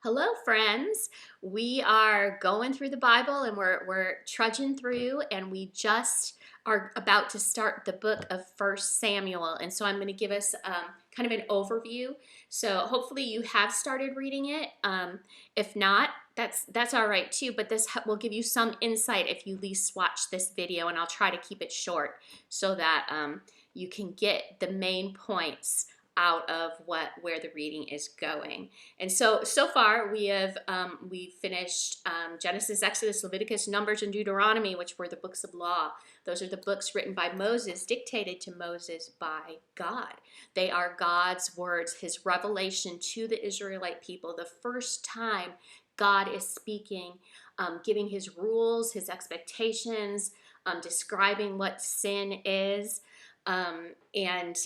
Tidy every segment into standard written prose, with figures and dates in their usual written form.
Hello, friends. We are going through the Bible and we're trudging through, and we just are about to start the book of First Samuel. And so I'm going to give us kind of an overview. So hopefully you have started reading it. If not, that's all right too. But this will give you some insight if you at least watch this video, and I'll try to keep it short so that you can get the main points out of where the reading is going. And so far we finished Genesis, Exodus, Leviticus, Numbers, and Deuteronomy, which were the books of law. Those are the books written by Moses, dictated to Moses by God. They are God's words, his revelation to the Israelite people. The first time God is speaking, giving his rules, his expectations, describing what sin is, and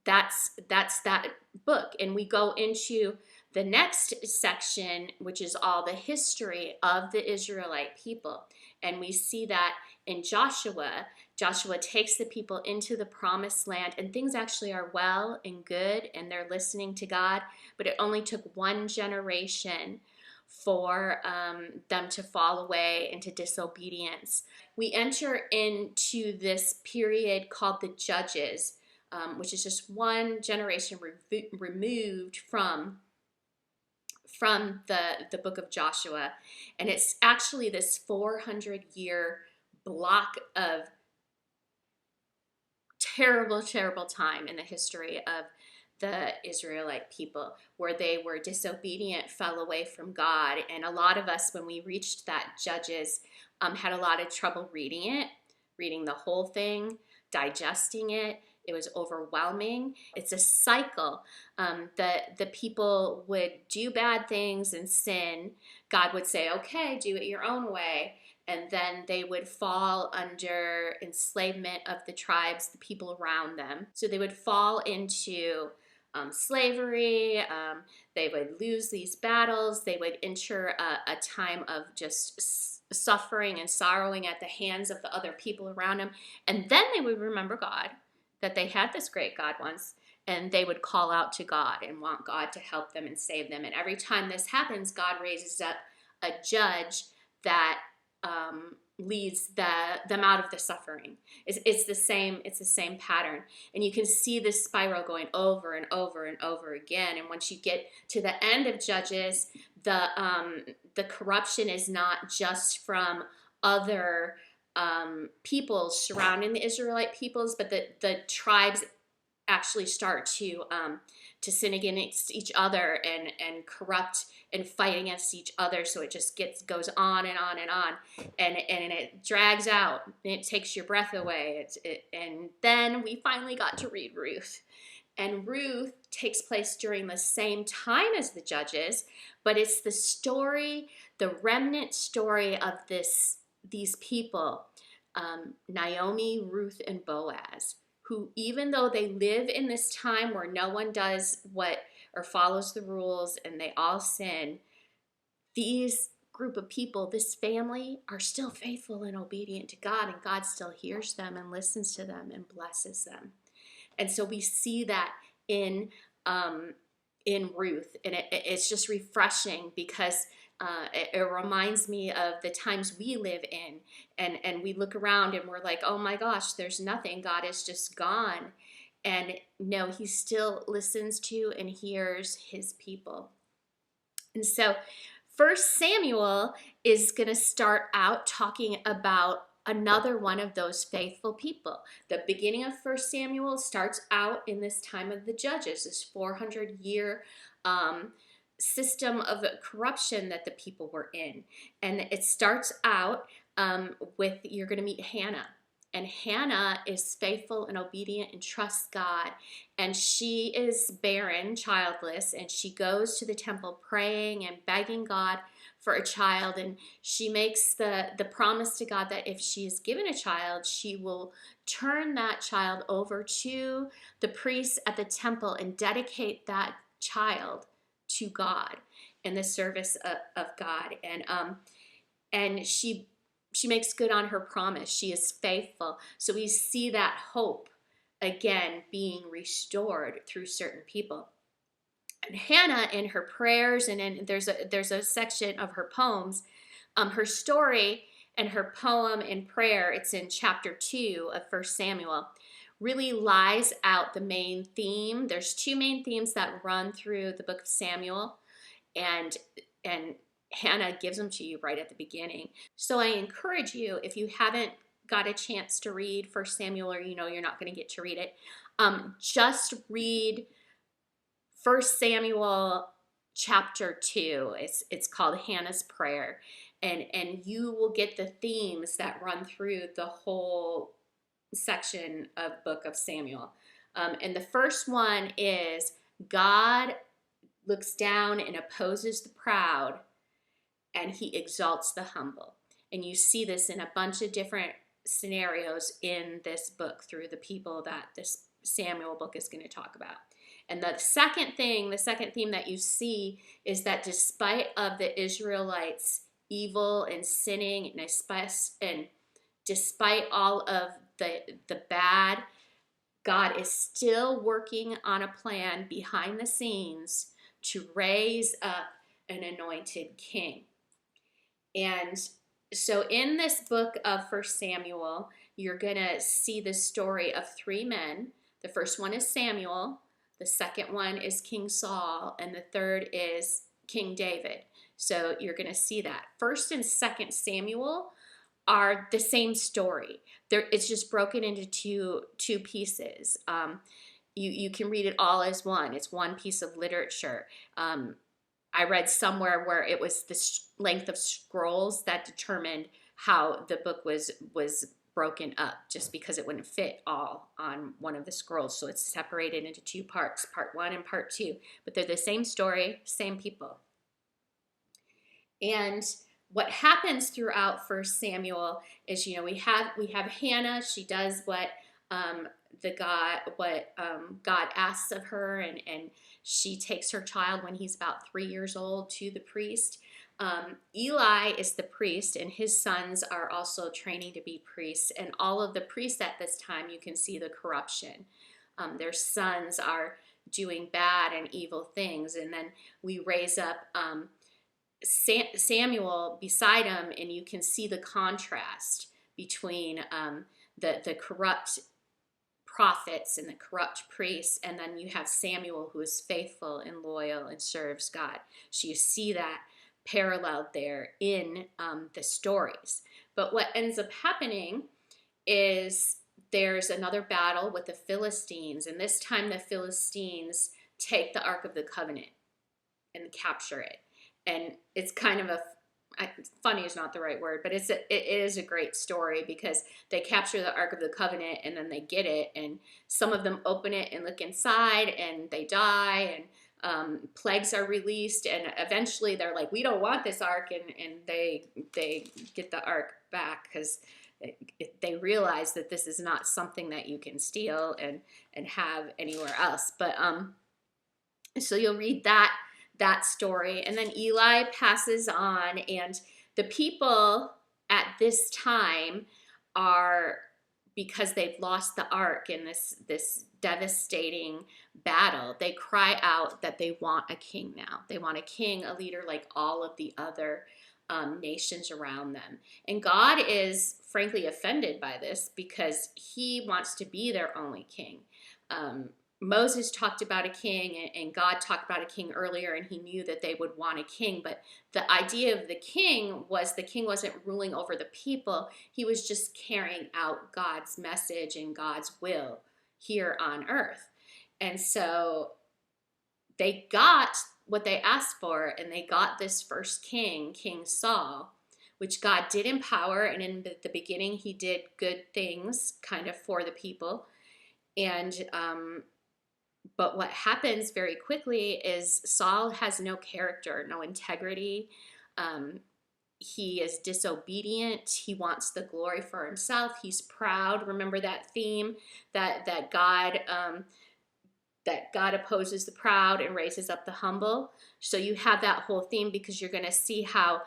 that's that book. And we go into the next section, which is all the history of the Israelite people. And we see that in Joshua. Joshua takes the people into the promised land, and things actually are well and good, and they're listening to God. But it only took one generation for them to fall away into disobedience. We enter into this period called the Judges, which is just one generation removed from the book of Joshua. And it's actually this 400-year block of terrible time in the history of the Israelite people, where they were disobedient, fell away from God. And a lot of us, when we reached that Judges, had a lot of trouble reading the whole thing, digesting it. It was overwhelming. It's a cycle. The people would do bad things and sin. God would say, okay, do it your own way. And then they would fall under enslavement of the tribes, the people around them. So they would fall into slavery. They would lose these battles. They would enter a time of just suffering and sorrowing at the hands of the other people around them. And then they would remember God, that they had this great God once, and they would call out to God and want God to help them and save them. And every time this happens, God raises up a judge that leads them out of the suffering. It's the same pattern, and you can see this spiral going over and over and over again. And once you get to the end of Judges, the corruption is not just from other peoples surrounding the Israelite peoples, but the tribes actually start to sin against each other and corrupt and fight against each other. So it just goes on and on and on, and it drags out, and it takes your breath away. And then we finally got to read Ruth. And Ruth takes place during the same time as the Judges, but it's the story, the remnant story of these people, Naomi, Ruth, and Boaz, who, even though they live in this time where no one does what or follows the rules and they all sin, these group of people, this family, are still faithful and obedient to God, and God still hears them and listens to them and blesses them. And so we see that in Ruth, and it's just refreshing, because it reminds me of the times we live in, and we look around and we're like, oh my gosh, there's nothing. God is just gone. And no, he still listens to and hears his people. And so First Samuel is going to start out talking about another one of those faithful people. The beginning of First Samuel starts out in this time of the Judges, this 400-year system of corruption that the people were in. And it starts out with, you're going to meet Hannah. And Hannah is faithful and obedient and trusts God. And she is barren, childless, and she goes to the temple praying and begging God for a child. And she makes the promise to God that if she is given a child, she will turn that child over to the priests at the temple and dedicate that child to God in the service of God. And she makes good on her promise. She is faithful. So we see that hope again being restored through certain people. And Hannah, in her prayers, and there's a section of her poems, her story and her poem and prayer, it's in chapter 2 of First Samuel, really lies out the main theme. There's two main themes that run through the book of Samuel, and and Hannah gives them to you right at the beginning. So I encourage you, if you haven't got a chance to read First Samuel, or you know you're not going to get to read it, just read First Samuel chapter 2. It's called Hannah's Prayer, and you will get the themes that run through the whole section of Book of Samuel. And the first one is God looks down and opposes the proud, and he exalts the humble. And you see this in a bunch of different scenarios in this book through the people that this Samuel book is going to talk about. And the second theme that you see is that despite of the Israelites' evil and sinning, and despite all of the bad, God is still working on a plan behind the scenes to raise up an anointed king. And so in this book of First Samuel, you're going to see the story of three men. The first one is Samuel, the second one is King Saul, and the third is King David. So you're going to see that. First and Second Samuel are the same story. It's just broken into two pieces. You can read it all as one. It's one piece of literature. I read somewhere where it was the length of scrolls that determined how the book was broken up, just because it wouldn't fit all on one of the scrolls. So it's separated into two parts, part 1 and part 2. But they're the same story, same people. And what happens throughout First Samuel is, we have Hannah. She does what God asks of her, and she takes her child when he's about 3 years old to the priest. Eli is the priest, and his sons are also training to be priests. And all of the priests at this time, you can see the corruption. Their sons are doing bad and evil things. And then we raise up Samuel beside him, and you can see the contrast between the corrupt prophets and the corrupt priests, and then you have Samuel, who is faithful and loyal and serves God. So you see that paralleled there in the stories. But what ends up happening is there's another battle with the Philistines, and this time the Philistines take the Ark of the Covenant and capture it. And it's kind of funny is not the right word, but it is a great story, because they capture the Ark of the Covenant and then they get it, and some of them open it and look inside and they die, and plagues are released, and eventually they're like, we don't want this Ark, and they get the Ark back, because they realize that this is not something that you can steal and have anywhere else. But so you'll read that story, and then Eli passes on, and the people at this time are, because they've lost the ark in this devastating battle, they cry out that they want a king now. They want a king, a leader like all of the other nations around them. And God is frankly offended by this, because he wants to be their only king. Moses talked about a king, and God talked about a king earlier, and he knew that they would want a king. But the idea of the king wasn't ruling over the people. He was just carrying out God's message and God's will here on earth. And so they got what they asked for, and they got this first king, King Saul, which God did empower. And in the beginning, he did good things kind of for the people. And but what happens very quickly is Saul has no character, no integrity. He is disobedient. He wants the glory for himself. He's proud. Remember that theme that God opposes the proud and raises up the humble. So you have that whole theme, because you're going to see how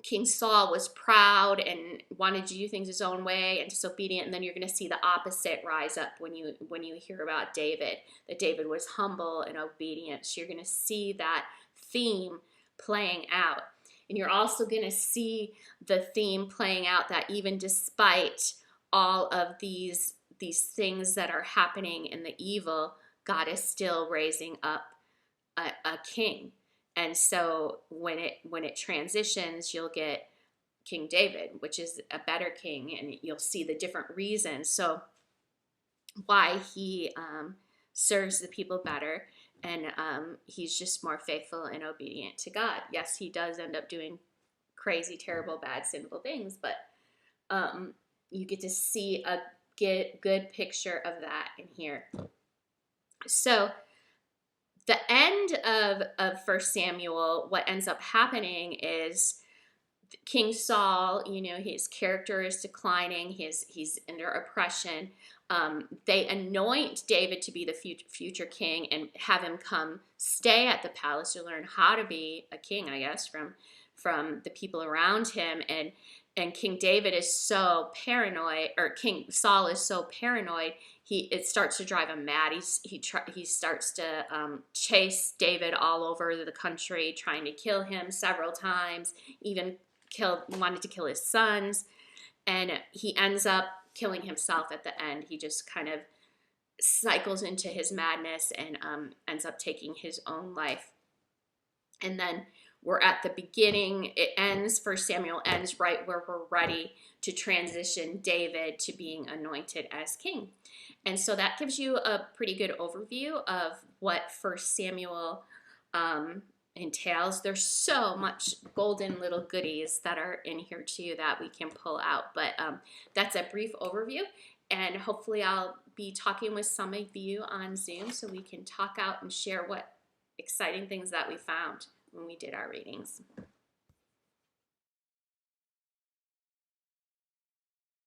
King Saul was proud and wanted to do things his own way and disobedient, and then you're going to see the opposite rise up when you hear about David, that David was humble and obedient. So you're going to see that theme playing out. And you're also going to see the theme playing out that even despite all of these things that are happening in the evil, God is still raising up a king. And so when it transitions, you'll get King David, which is a better king, and you'll see the different reasons. So why he serves the people better, and he's just more faithful and obedient to God. Yes, he does end up doing crazy, terrible, bad, sinful things, but you get to see a good picture of that in here. So the end of 1 Samuel, what ends up happening is King Saul, his character is declining. He's under oppression. They anoint David to be the future king and have him come stay at the palace to learn how to be a king, I guess, from the people around him. And King David is so paranoid, or King Saul is so paranoid, it starts to drive him mad. He starts to chase David all over the country, trying to kill him several times, even wanted to kill his sons, and he ends up killing himself at the end. He just kind of cycles into his madness and ends up taking his own life. And then we're at the beginning. It ends, 1 Samuel ends right where we're ready to transition David to being anointed as king. And so that gives you a pretty good overview of what 1 Samuel entails. There's so much golden little goodies that are in here too that we can pull out. But that's a brief overview. And hopefully I'll be talking with some of you on Zoom so we can talk out and share what exciting things that we found when we did our readings.